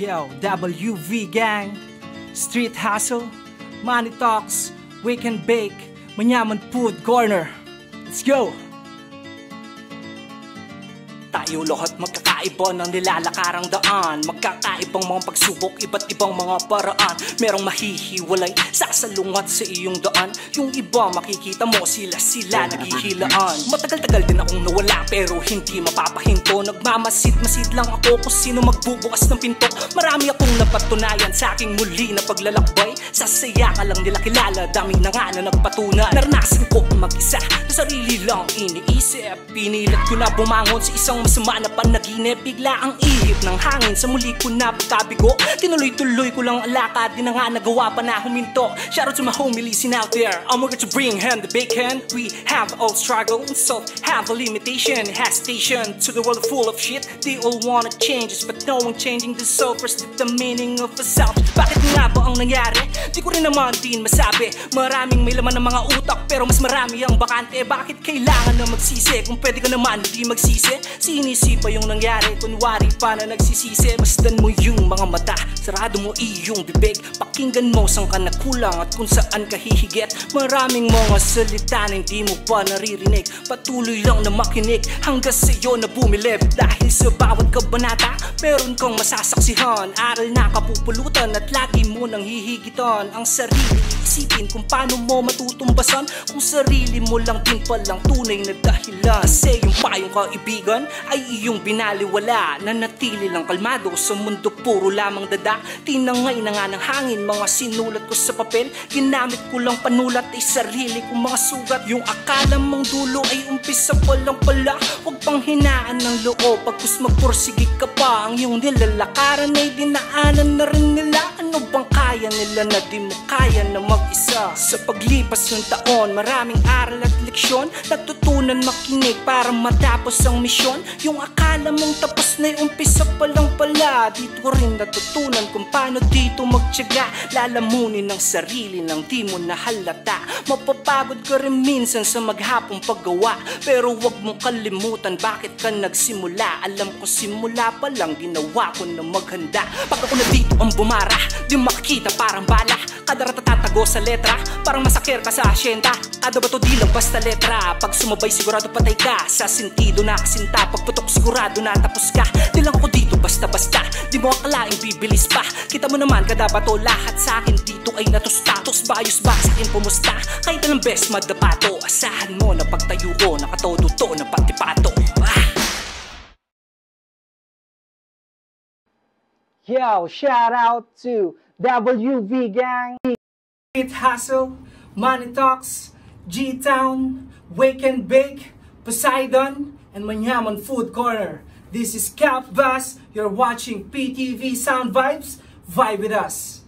Yo, WV gang, Street Hustle, Money Talks, Wake and Bake, Manyaman Food Corner. Let's go! Tayo lahat magkakaiba ng nilalakarang daan. Magkakaibang mga pagsubok, iba't ibang mga paraan. Merong mahihiwalay, sasalungat sa iyong daan. Yung iba makikita mo sila naghihilaan. Matagal-tagal din akong nawala pero hindi mapapahinto. Nagmamasid-masid lang ako kung sino magbubukas ng pinto. Marami akong napatunayan sa aking muli na paglalakbay. Sa saya ka lang nila kilala, daming na nga na nagpatunay. Naranasan ko mag-isa, na sarili lang iniisip. Pinilit ko na bumangon sa isang masama na panaginip. Bigla ang ihip ng hangin sa muli ko na pagkabigo. Tinuloy-tuloy ko lang alakad, di na nga nagawa pa na huminto. Shout out to my homie listen out there. I'm working to bring him the big hand. We have all struggle and self have a limitation, hesitation to the world full of shit. They all wanna change us, but no one changing the soul. First the meaning of a self. Bakit nga ba ang nangyari? Di ko rin naman din masabi. Maraming may laman ng mga utak pero mas marami ang bakante. Bakit kailangan na magsisi kung pwede ka naman hindi magsisi? Sinisipa yung nangyari, kunwari pa na nagsisisi. Masdan mo yung mga mata, sarado mo iyong bibig. Pakinggan mo saan ka nakulang at kung saan ka hihigit. Maraming mga salita na hindi mo pa naririnig. Patuloy lang na makinig hanggang sa'yo na bumilib. Dahil sa bawat kabanata, meron kang masasaksihan. Aral na kapupulutan at lagi mo nang hihigitan ang sarili. Isipin kung paano mo matutumbasan kung sarili mo lang din palang tunay na dahilan. Kasi yung payong kaibigan ay iyong binaliwala. Nanatili lang kalmado sa mundo, puro lamang dada. Tinangay na nga ng hangin mga sinulat ko sa papel. Ginamit ko lang panulat ay sarili kong mga sugat. Yung akala mong dulo ay umpisa pa lang pala. Huwag pang hinaan ng loob pagkus magpursige ka pa. Ang iyong nilalakaran ay dinaanan na rin nila. Ano bang kaya nila na di mo kaya na mag-isa? Sa paglipas ng taon, maraming aral at leksyon. Natutunan makinig para matapos ang misyon. Yung akala mong tapos na umpisa pa lang pala. Dito rin natutunan kung paano dito magtiyaga. Lalamunin ng sarili nang di mo nahalata. Mapapagod ka rin minsan sa maghapong paggawa. Pero wag mong kalimutan bakit ka nagsimula. Alam ko simula pa lang ginawa ko na maghanda. Pag ako na dito ang bumara, di makikita parang bala. Kada ratatatago sa letra, parang masakir ka sa asyenda. Kada ba to di lang basta letra. Pag sumabay sigurado patay ka. Sa sentido na kasinta, pagputok sigurado na tapos ka. Di lang ako dito basta-basta, di mo akalaing bibilis pa. Kita mo naman kada bato, lahat sa akin dito ay natustatos. Bayos ba sa akin pumusta? Kahit alang best madapato. Asahan mo na pagtayo ko, nakatodo to na patipato. Yo, shout out to WV gang, Street Hustle, Money Talks, G-Town, Wake and Bake, Poseidon, and Manyaman Food Corner. This is Cap Bass. You're watching PTV Sound Vibes. Vibe with us.